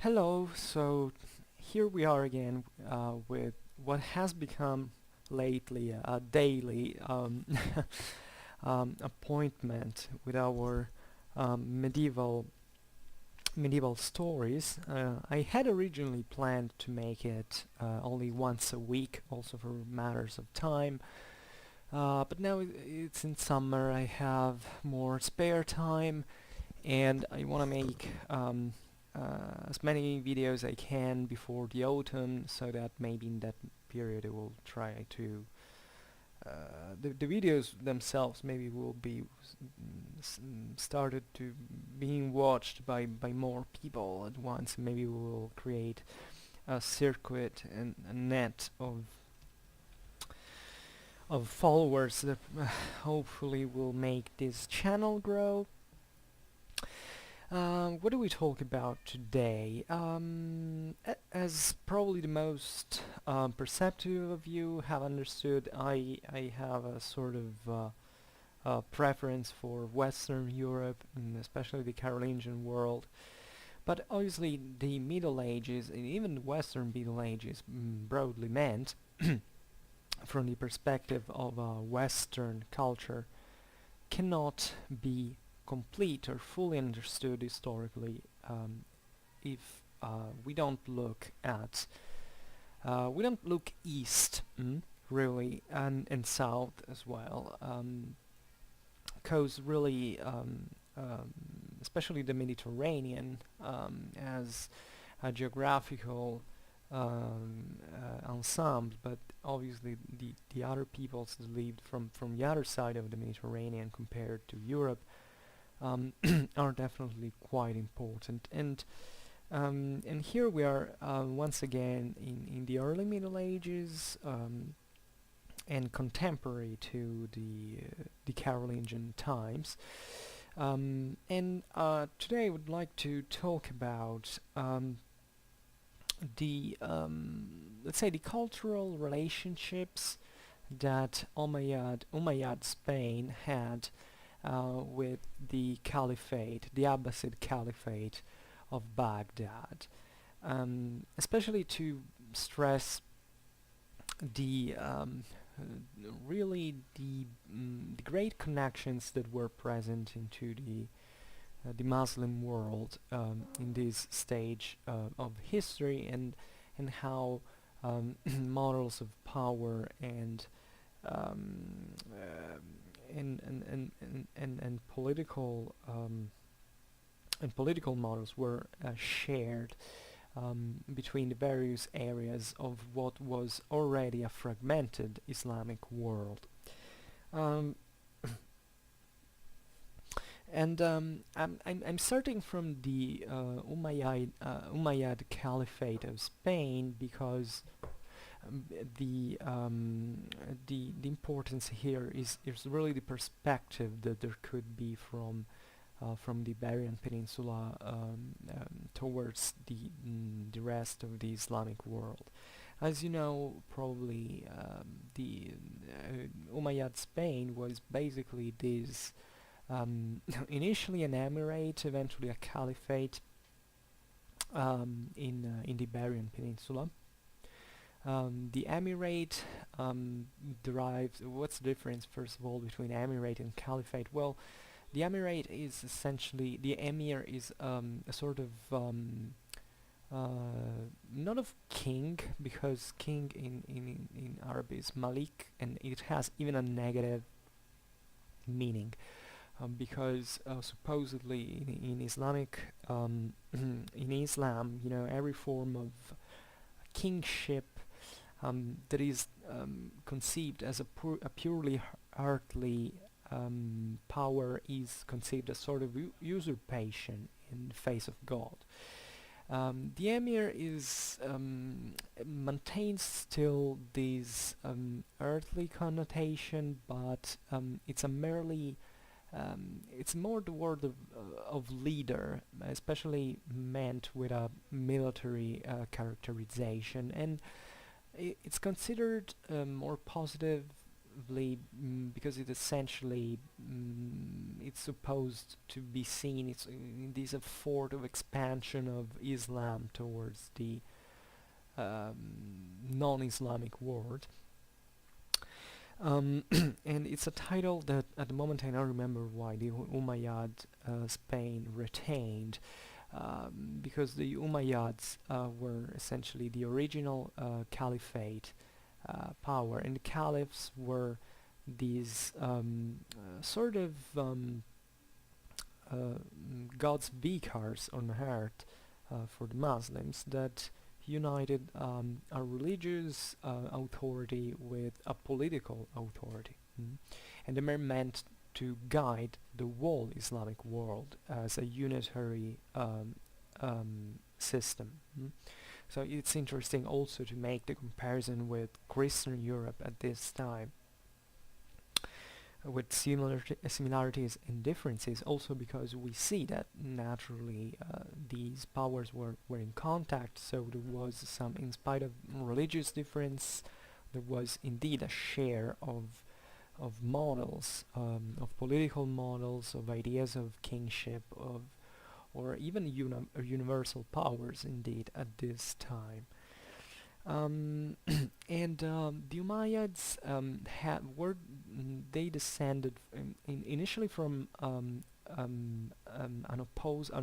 Hello, so here we are again with what has become lately a daily appointment with our medieval stories. I had originally planned to make it only once a week, also for matters of time. But now it's in summer, I have more spare time, and I want to make as many videos I can before the autumn, so that maybe in that period I will try to the videos themselves maybe will be started to being watched by more people at once. Maybe we will create a circuit and a net of followers that hopefully will make this channel grow. What do we talk about today? As probably the most perceptive of you have understood, I have a sort of preference for Western Europe, and especially the Carolingian world. But obviously, the Middle Ages, and even the Western Middle Ages, broadly meant, from the perspective of Western culture, cannot be complete or fully understood historically if we don't look at we don't look east, really, and south as well, because really especially the Mediterranean as a geographical ensemble, but obviously the other peoples that lived from the other side of the Mediterranean compared to Europe are definitely quite important. And here we are once again in the early Middle Ages and contemporary to the Carolingian times. And today I would like to talk about the let's say the cultural relationships that Umayyad Spain had with the Caliphate, the Abbasid Caliphate of Baghdad, especially to stress the really the great connections that were present into the Muslim world in this stage of history, and how models of power um, uh, and political models were shared between the various areas of what was already a fragmented Islamic world. Um, I'm starting from the Umayyad Caliphate of Spain because um, the um, the importance here is really the perspective that there could be from the Iberian Peninsula towards the rest of the Islamic world. As you know, probably the Umayyad Spain was basically this initially an emirate, eventually a caliphate in the Iberian Peninsula. The emirate derives. What's the difference, first of all, between emirate and caliphate? Well, the emirate is essentially the emir is a sort of not of king, because king in Arabic is Malik, and it has even a negative meaning, because supposedly in Islamic in Islam, you know, every form of kingship that is conceived as a purely earthly power is conceived as sort of usurpation in the face of God. The emir is maintains still this earthly connotation, but it's a merely it's more the word of leader, especially meant with a military characterization, and it's considered more positive because it essentially it's supposed to be seen it's in this effort of expansion of Islam towards the um, non-Islamic world. And it's a title that at the moment I don't remember why the Umayyad Spain retained, because the Umayyads were essentially the original Caliphate power, and the Caliphs were these sort of God's vicars on earth for the Muslims that united a religious authority with a political authority. And they were meant to guide the whole Islamic world as a unitary system. So it's interesting also to make the comparison with Christian Europe at this time, with similarities and differences, also because we see that naturally these powers were in contact, so there was some, in spite of religious difference, there was indeed a share of models, of political models, of ideas of kingship, of or even universal powers indeed at this time. And the Umayyads they descended initially from an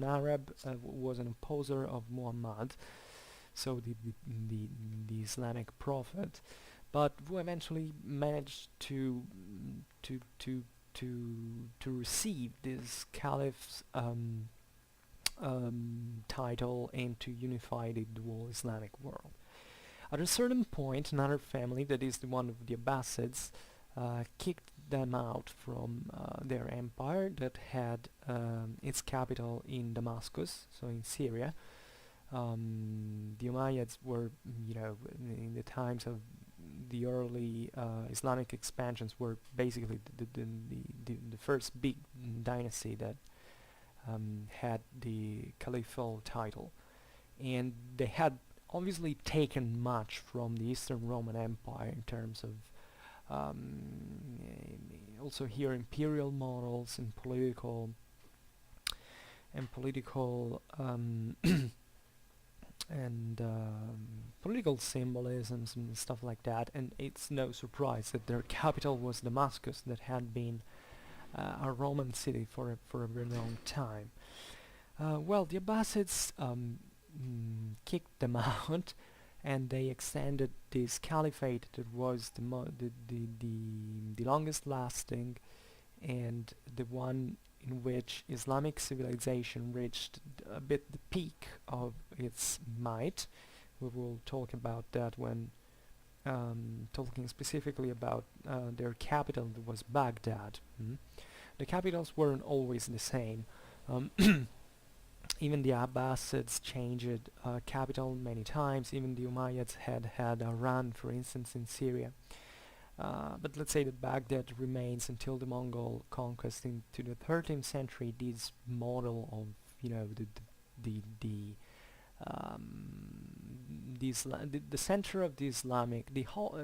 Arab was an opposer of Muhammad, so the Islamic prophet, but who eventually managed to receive this caliph's title and to unify the whole Islamic world. At a certain point, another family, that is the one of the Abbasids, kicked them out from their empire that had its capital in Damascus, so in Syria. The Umayyads were, in the times of the early Islamic expansions, were basically the first big dynasty that had the caliphal title, and they had obviously taken much from the Eastern Roman Empire in terms of also here imperial models and political and political symbolisms and stuff like that. And it's no surprise that their capital was Damascus, that had been a Roman city for a very long time. Well, the Abbasids kicked them out, and they extended this caliphate that was the longest lasting, and the one in which Islamic civilization reached a bit the peak of its might. We will talk about that when talking specifically about their capital, that was Baghdad. The capitals weren't always the same. Even the Abbasids changed capital many times. Even the Umayyads had a run, for instance, in Syria. But let's say that Baghdad remains until the Mongol conquest into the 13th century. This model of the center of the Islamic, the whole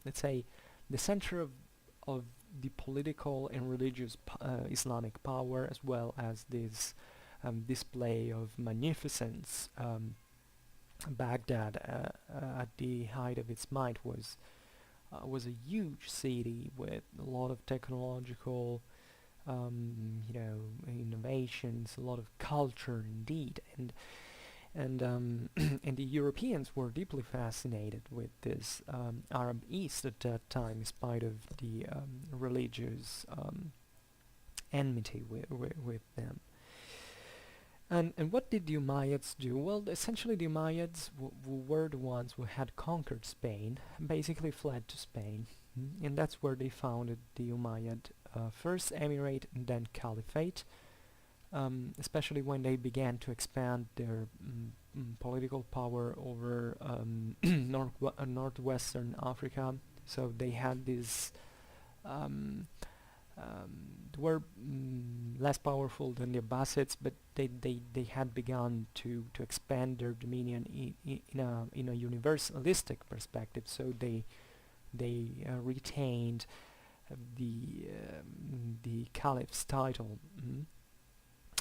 let's say the center of the political and religious Islamic power, as well as this display of magnificence. Baghdad, at the height of its might, was a huge city with a lot of technological, innovations, a lot of culture indeed, and and the Europeans were deeply fascinated with this Arab East at that time, in spite of the religious enmity with them. And what did the Umayyads do? Well, essentially the Umayyads were the ones who had conquered Spain, basically fled to Spain, and that's where they founded the Umayyad first Emirate and then Caliphate, especially when they began to expand their political power over northwestern Africa. So they had this were less powerful than the Abbasids, but they had begun to expand their dominion in a universalistic perspective. So they retained the caliph's title.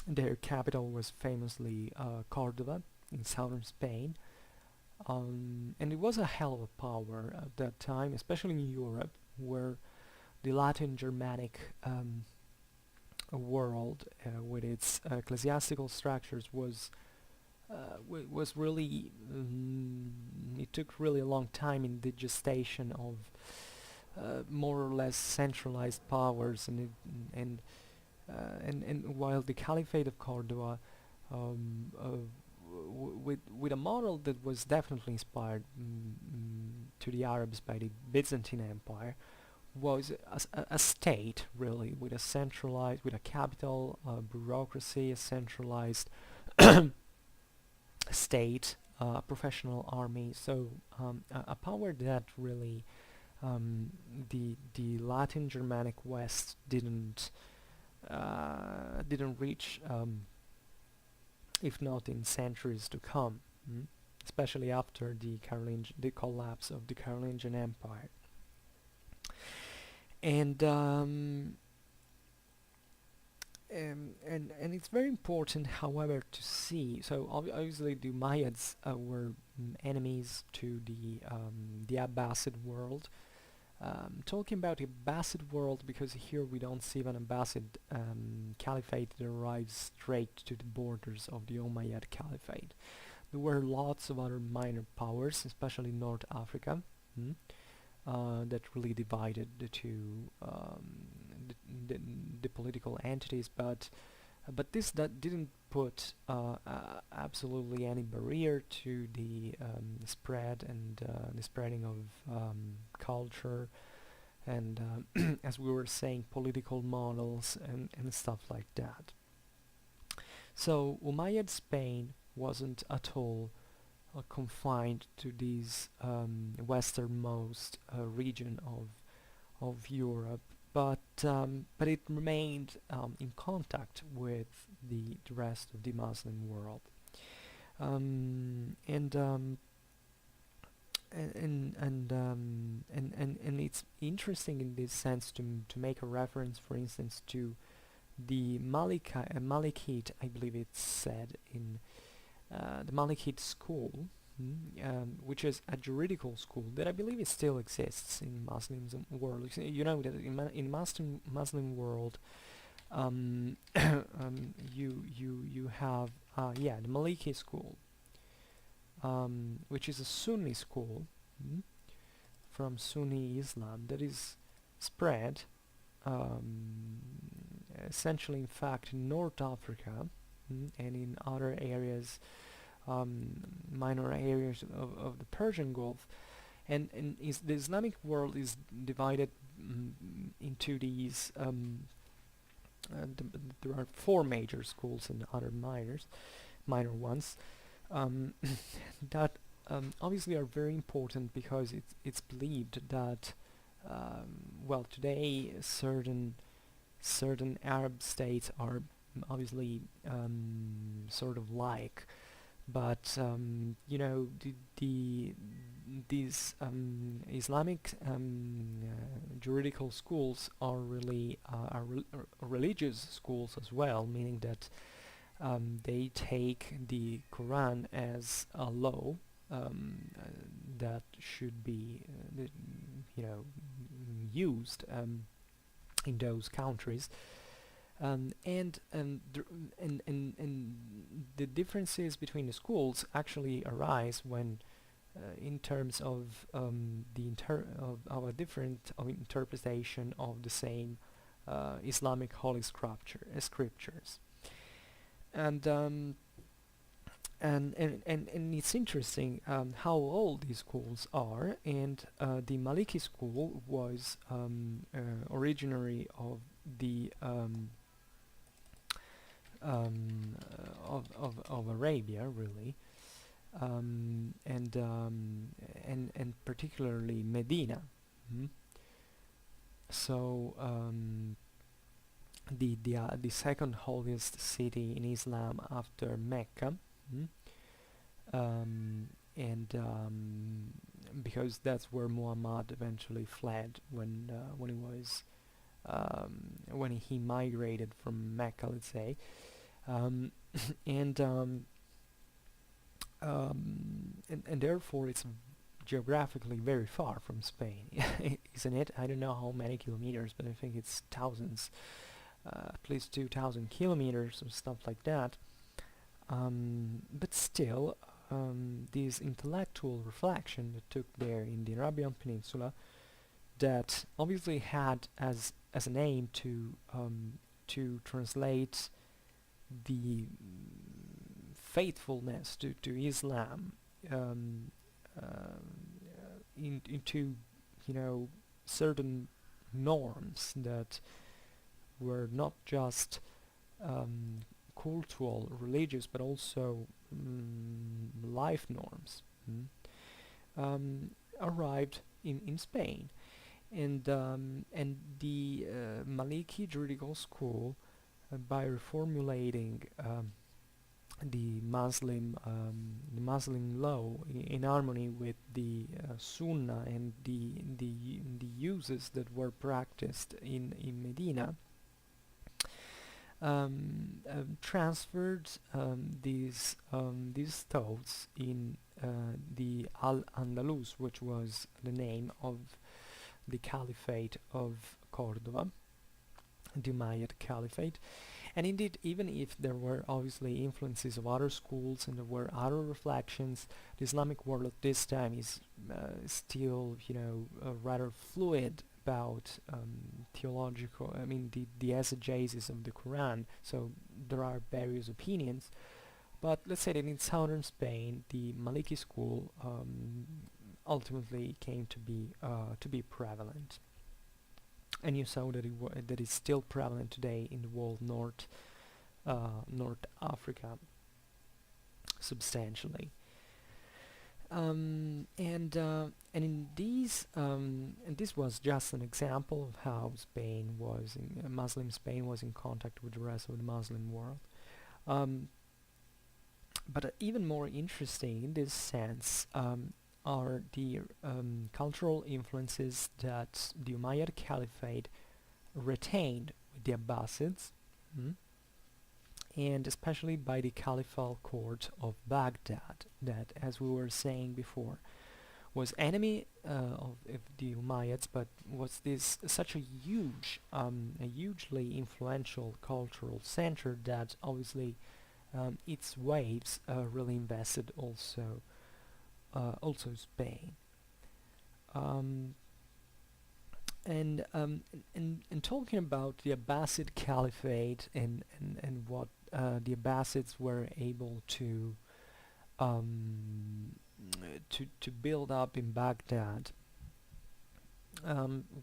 Their capital was famously Cordoba in southern Spain, and it was a hell of a power at that time, especially in Europe, where the Latin Germanic world, with its ecclesiastical structures, was really it took really a long time in the gestation of more or less centralized powers, and while the Caliphate of Cordoba, with a model that was definitely inspired to the Arabs by the Byzantine Empire, was a state really, with a capital, bureaucracy, a centralized state, professional army. So a power that really the Latin Germanic West didn't reach, if not in centuries to come, especially after the collapse of the Carolingian Empire. And it's very important, however, to see. So obviously the Umayyads were enemies to the Abbasid world. Talking about the Abbasid world, because here we don't see an Abbasid Caliphate that arrives straight to the borders of the Umayyad Caliphate. There were lots of other minor powers, especially North Africa, that really divided the two, the political entities, but that didn't put absolutely any barrier to the spread and the spreading of culture and as we were saying, political models and stuff like that. So Umayyad Spain wasn't at all confined to this westernmost region of Europe, but it remained in contact with the rest of the Muslim world, and it's interesting in this sense to make a reference, for instance, to the Malikite, I believe it's said in the Malikite school, which is a juridical school that I believe it still exists in Muslim world. You know that in Muslim world, you have the Maliki school, which is a Sunni school from Sunni Islam that is spread essentially, in fact, in North Africa and in other areas, minor areas of the Persian Gulf, and the Islamic world is divided into these. There are four major schools and other minor ones that obviously are very important, because it's believed that well, today certain Arab states are obviously sort of like, but you know, these Islamic juridical schools are really religious schools as well, meaning that they take the Quran as a law that should be used in those countries. And the differences between the schools actually arise when in terms of a different interpretation of the same Islamic holy scriptures. And it's interesting how old these schools are, and the Maliki school was originary of the of Arabia, really, and particularly Medina. So the second holiest city in Islam after Mecca, and because that's where Muhammad eventually fled when he migrated from Mecca, let's say, um, and, and therefore it's geographically very far from Spain, isn't it? I don't know how many kilometers, but I think it's thousands, at least 2,000 kilometers or stuff like that. But still, this intellectual reflection that took there in the Arabian Peninsula, that obviously had as an aim to translate the faithfulness to Islam, um, into, you know, certain norms that were not just um, cultural, religious, but also life norms, arrived in Spain. And the Maliki juridical school, by reformulating the Muslim law in harmony with the Sunnah and the uses that were practiced in Medina, transferred these thoughts in the al-Andalus, which was the name of the Caliphate of Cordoba, the Umayyad Caliphate. And indeed, even if there were obviously influences of other schools and there were other reflections, the Islamic world at this time is still, you know, rather fluid about theological, I mean, the exegesis of the Quran. So there are various opinions. But let's say that in southern Spain, the Maliki school ultimately came to be prevalent. And you saw that that is still prevalent today in the world North Africa substantially. And in these and this was just an example of how Muslim Spain was in contact with the rest of the Muslim world. Um, but even more interesting in this sense are the cultural influences that the Umayyad Caliphate retained with the Abbasids, and especially by the Caliphal court of Baghdad, that, as we were saying before, was enemy of the Umayyads, but was this such a hugely influential cultural center that obviously its waves really invested also Spain. Um, and talking about the Abbasid Caliphate and what the Abbasids were able um, to build up in Baghdad,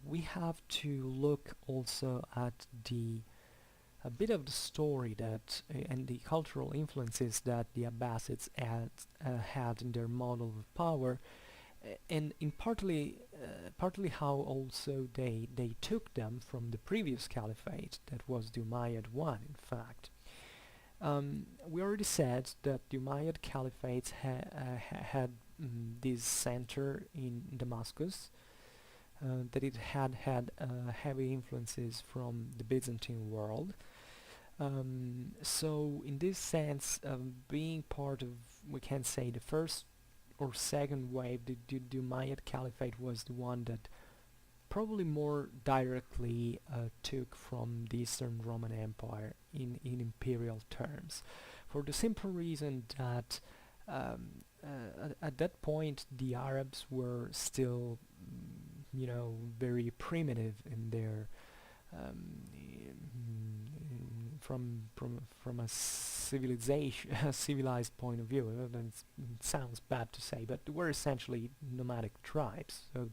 we have to look also at a bit of the story that and the cultural influences that the Abbasids had in their model of power, and in partly how also they took them from the previous caliphate, that was the Umayyad one, in fact. We already said that the Umayyad Caliphate had this center in Damascus, that it had heavy influences from the Byzantine world. So in this sense, being part of, we can say, the first or second wave, the Umayyad Caliphate was the one that probably more directly took from the Eastern Roman Empire in imperial terms, for the simple reason that at that point the Arabs were still, very primitive in their from a civilization civilized point of view. It sounds bad to say, but they were essentially nomadic tribes. So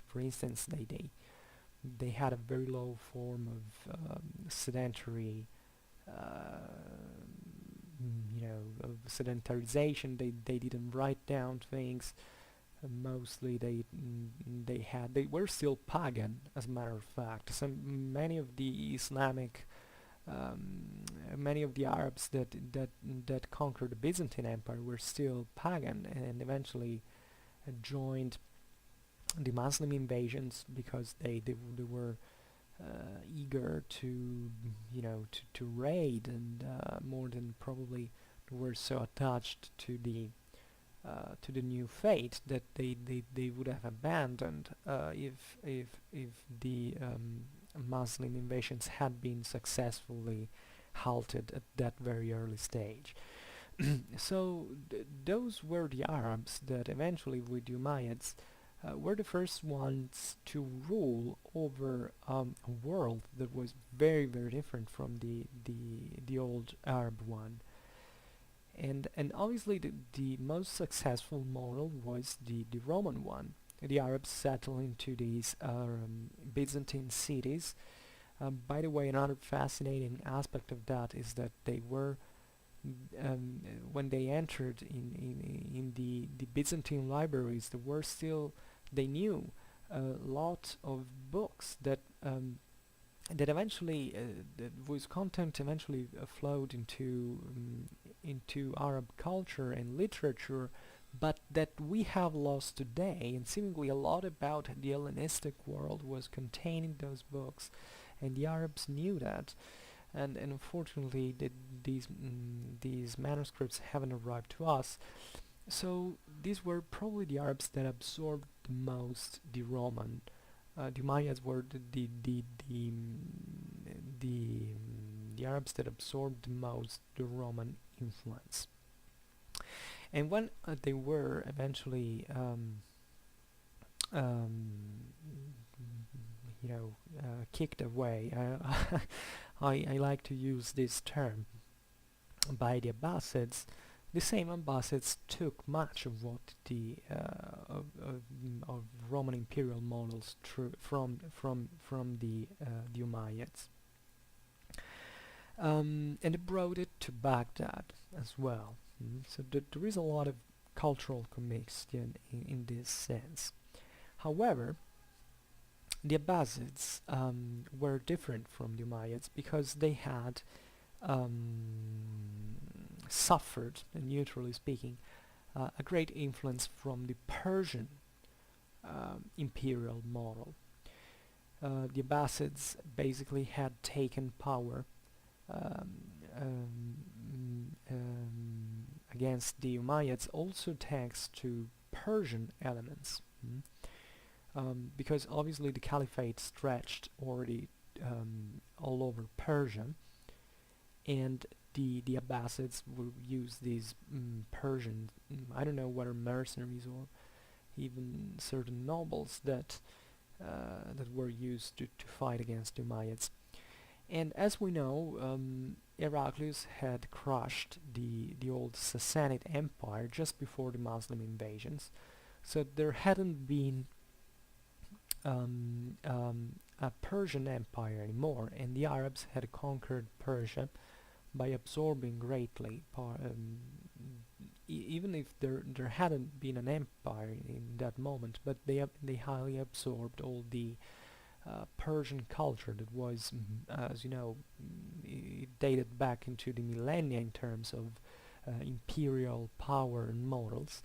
for instance, they had a very low form of sedentary, of sedentarization. They didn't write down things. Mostly they were still pagan, as a matter of fact. So many of the Islamic many of the Arabs that conquered the Byzantine Empire were still pagan, and eventually joined the Muslim invasions because they were eager to to raid, and more than probably were so attached to the new fate that they would have abandoned if the Muslim invasions had been successfully halted at that very early stage. So those were the Arabs that eventually, with the Umayyads, were the first ones to rule over a world that was very different from the old Arab one. And obviously the most successful model was the Roman one. The Arabs settled into these Byzantine cities. By the way, another fascinating aspect of that is that they were when they entered in the Byzantine libraries, there were still they knew a lot of books that eventually whose content eventually flowed into Arab culture and literature, but that we have lost today. And seemingly a lot about the Hellenistic world was contained in those books, and the Arabs knew that. And unfortunately, these manuscripts haven't arrived to us. So these were probably the Arabs that absorbed the most the Roman. The Mayas were the Arabs that absorbed the most the Roman influence. And when they were eventually um, kicked away, I like to use this term, by the Abbasids. The same Abbasids took much of what of Roman imperial models from the Umayyads, and they brought it to Baghdad as well. So there is a lot of cultural commixtion in this sense. However, the Abbasids were different from the Umayyads because they had suffered, neutrally speaking, a great influence from the Persian imperial model. The Abbasids basically had taken power um, against the Umayyads, also thanks to Persian elements. Because obviously the Caliphate stretched already all over Persia, and the Abbasids would use these Persian, I don't know whether mercenaries or even certain nobles that were used to fight against the Umayyads. And as we know, Heraclius had crushed the old Sassanid Empire just before the Muslim invasions, so there hadn't been a Persian Empire anymore, and the Arabs had conquered Persia by absorbing greatly, even if there hadn't been an empire in that moment, but they highly absorbed all the Persian culture that was, as you know, it dated back into the millennia in terms of imperial power and models.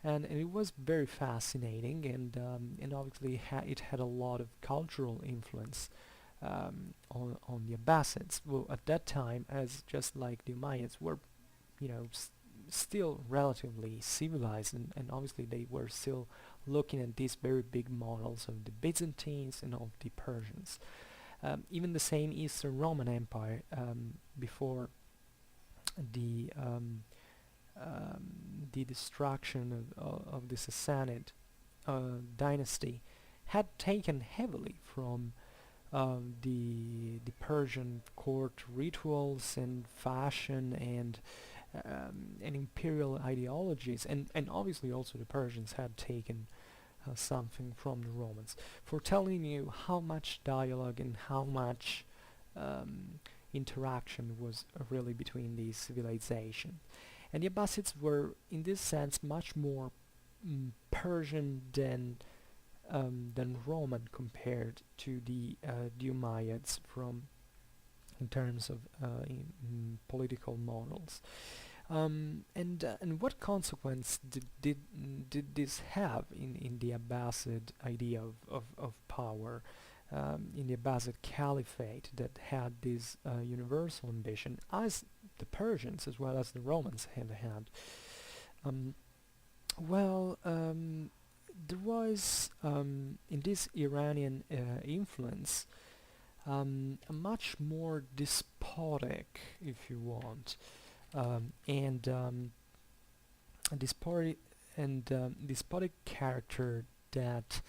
And it was very fascinating, and obviously it had a lot of cultural influence on the Abbasids, who at that time, as just like the Umayyads, were still relatively civilized, and obviously they were still looking at these very big models of the Byzantines and of the Persians. Even the same Eastern Roman Empire before the destruction of the Sassanid dynasty had taken heavily from the Persian court rituals and fashion and imperial ideologies, and obviously also the Persians had taken something from the Romans, for telling you how much dialogue and how much interaction was really between these civilizations. And the Abbasids were, in this sense, much more Persian than Roman compared to the Umayyads in terms of in political models. And what consequence did this have in the Abbasid idea of power, in the Abbasid Caliphate that had this universal ambition, as the Persians as well as the Romans have had? Um, there was in this Iranian influence a much more despotic, if you want, and despotic despotic character that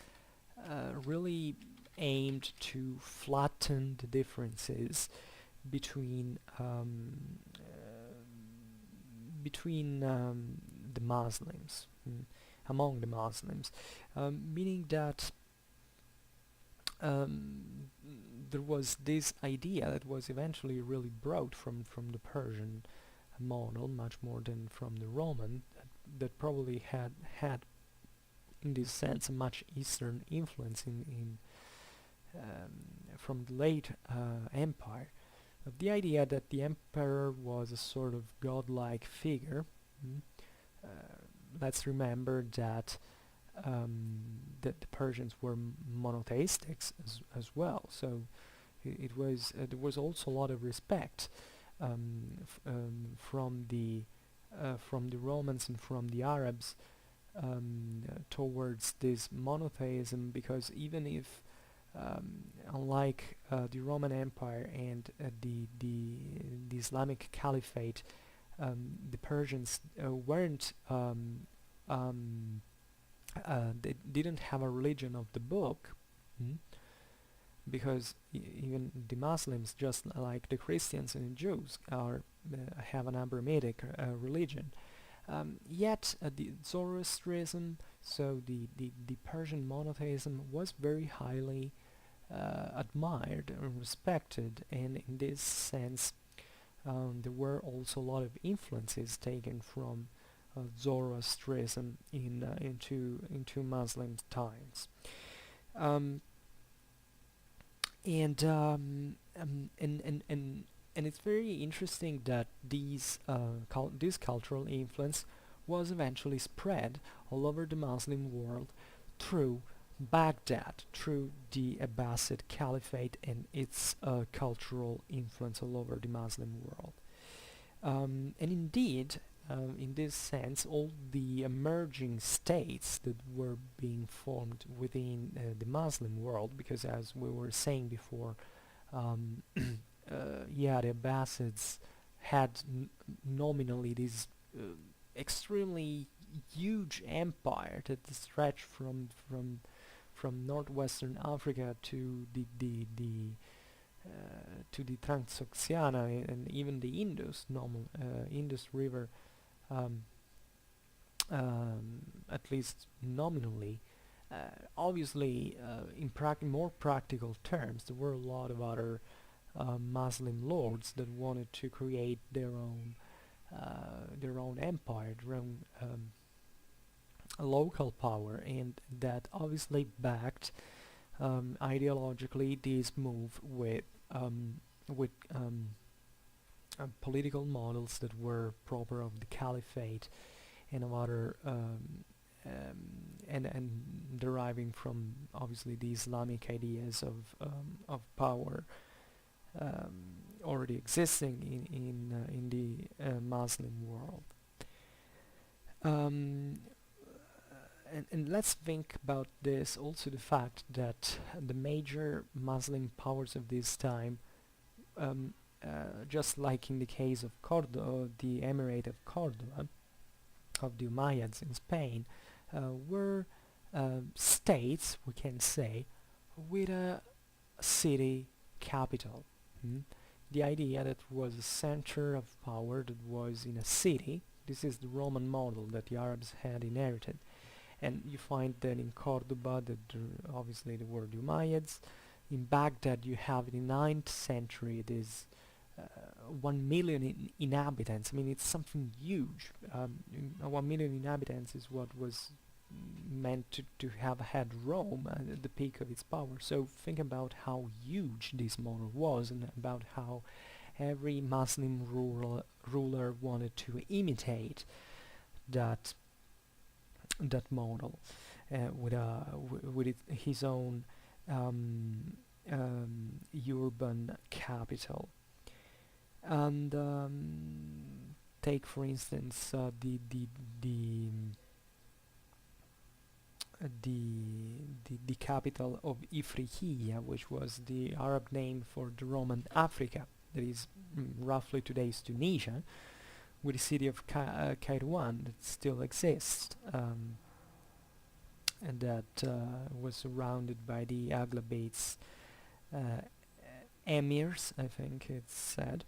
really aimed to flatten the differences between the Muslims, among the Muslims, meaning that um, there was this idea that was eventually really brought from the Persian model much more than from the Roman, that probably had in this sense a much Eastern influence in from the late empire, of the idea that the emperor was a sort of godlike figure. mm, uh, let's remember that that the Persians were monotheistic as well, so it was there was also a lot of respect from the Romans and from the Arabs towards this monotheism, because even if unlike the Roman Empire and the Islamic Caliphate, the Persians weren't they didn't have a religion of the book, mm, because even the Muslims, just like the Christians and the Jews, have an Abrahamic religion. Yet the Zoroastrianism, so the Persian monotheism, was very highly admired and respected, and in this sense there were also a lot of influences taken from Zoroastrianism into Muslim times. Um, and, and it's very interesting that this cultural influence was eventually spread all over the Muslim world through Baghdad, through the Abbasid Caliphate and its cultural influence all over the Muslim world. And indeed, in this sense, all the emerging states that were being formed within the Muslim world, because as we were saying before, yeah, the Abbasids had nominally this extremely huge empire that stretched from northwestern Africa to the Transoxiana and even the Indus River, um, at least nominally. Obviously, in more practical terms, there were a lot of other Muslim lords that wanted to create their own empire, their own local power, and that obviously backed ideologically this move with political models that were proper of the caliphate and of other and deriving from obviously the Islamic ideas of power already existing in the Muslim world. Um, and let's think about this also, the fact that the major Muslim powers of this time, just like in the case of Cordoba, the Emirate of Cordoba, of the Umayyads in Spain, were states, we can say, with a city capital. mm. The idea that was a center of power that was in a city. This is the Roman model that the Arabs had inherited. And you find that in Cordoba that obviously there were the Umayyads. In Baghdad you have in the 9th century this 1 million inhabitants. I mean, it's something huge. 1 million inhabitants is what was meant to have had Rome at the peak of its power. So think about how huge this model was, and about how every Muslim ruler wanted to imitate that model with his own urban capital. And take for instance the capital of Ifriqiya, which was the Arab name for the Roman Africa, that is roughly today's Tunisia, with the city of Kairouan that still exists, and that was surrounded by the Aghlabites emirs, I think it's said,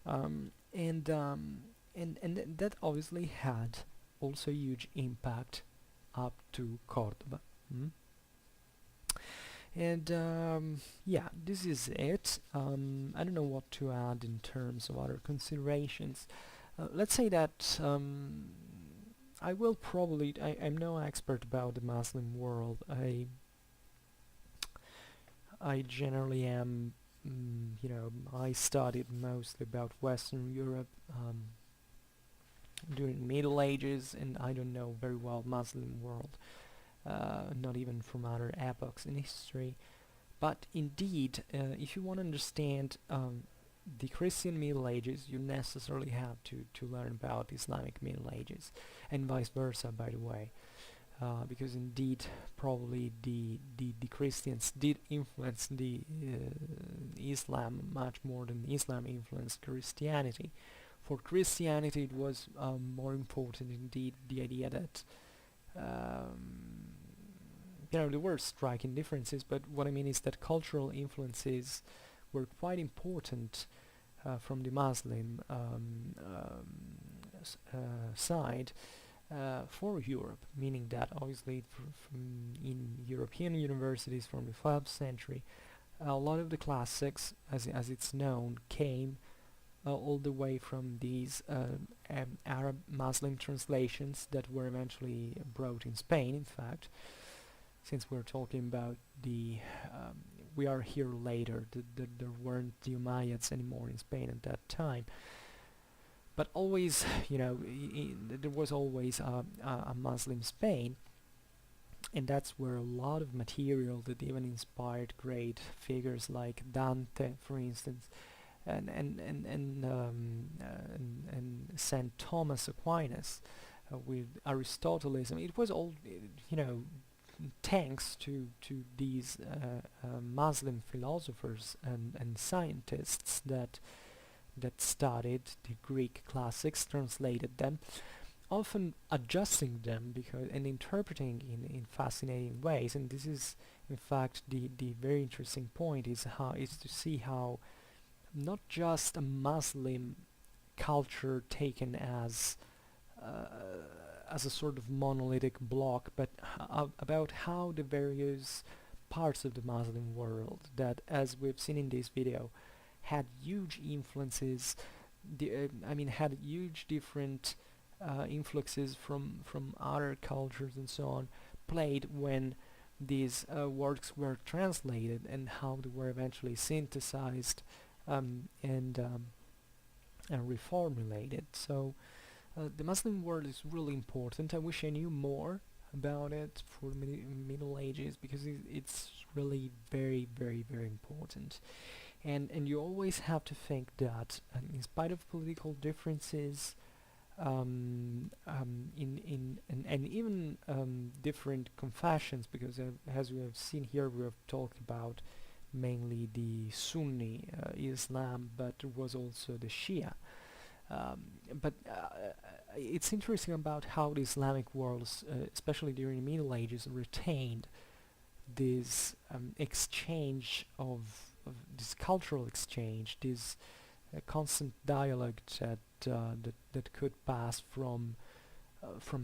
and that obviously had also a huge impact up to Cordoba. And yeah, this is it. I don't know what to add in terms of other considerations. Let's say that I will probably, I'm no expert about the Muslim world. I generally am, you know, I studied mostly about Western Europe during Middle Ages, and I don't know very well Muslim world, not even from other epochs in history. But indeed, if you want to understand the Christian Middle Ages, you necessarily have to learn about Islamic Middle Ages, and vice versa, by the way. Because indeed, probably the Christians did influence the Islam much more than Islam influenced Christianity. For Christianity, it was more important indeed the idea that you know, there were striking differences, but what I mean is that cultural influences were quite important from the Muslim side for Europe, meaning that obviously from in European universities from the 12th century, a lot of the classics, as it's known, came all the way from these Arab Muslim translations that were eventually brought in Spain, in fact, since we're talking about the we are here later, there weren't the Umayyads anymore in Spain at that time. But always, you know, there was always a Muslim Spain, and that's where a lot of material that even inspired great figures like Dante, for instance, and Saint Thomas Aquinas, with Aristotelism. It was all, you know, thanks to these Muslim philosophers and scientists that studied the Greek classics, translated them, often adjusting them because and interpreting in fascinating ways. And this is, in fact, the very interesting point is to see how not just a Muslim culture taken as a sort of monolithic block, but about how the various parts of the Muslim world that, as we've seen in this video, had huge influences, had huge different influxes from other cultures and so on, played when these works were translated, and how they were eventually synthesized and reformulated. So the Muslim world is really important. I wish I knew more about it for the Middle Ages, because it's really very, very, very important. And you always have to think that, in spite of political differences, and even different confessions, because as we have seen here, we have talked about mainly the Sunni Islam, but there was also the Shia. But it's interesting about how the Islamic worlds, especially during the Middle Ages, retained this exchange of this cultural exchange, this constant dialogue that could pass from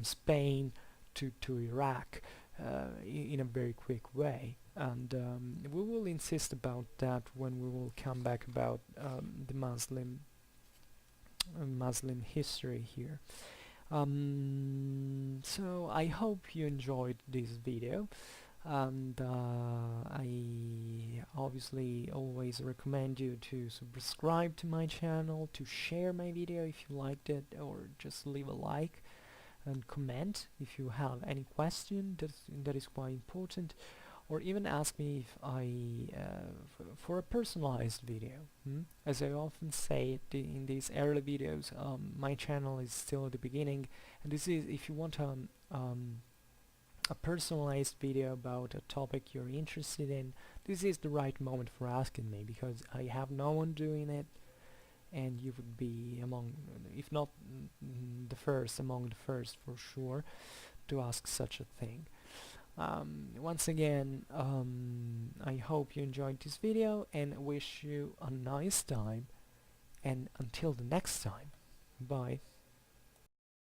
Spain to Iraq in a very quick way. And we will insist about that when we will come back about the Muslim history here. So I hope you enjoyed this video. and I obviously always recommend you to subscribe to my channel, to share my video if you liked it, or just leave a like and comment if you have any question. That is quite important, or even ask me if for a personalized video. As I often say in these early videos, my channel is still at the beginning, and this is if you want a personalized video about a topic you're interested in, this is the right moment for asking me, because I have no one doing it, and you would be among, if not the first, among the first for sure, to ask such a thing. Once again, I hope you enjoyed this video and wish you a nice time, and until the next time, bye.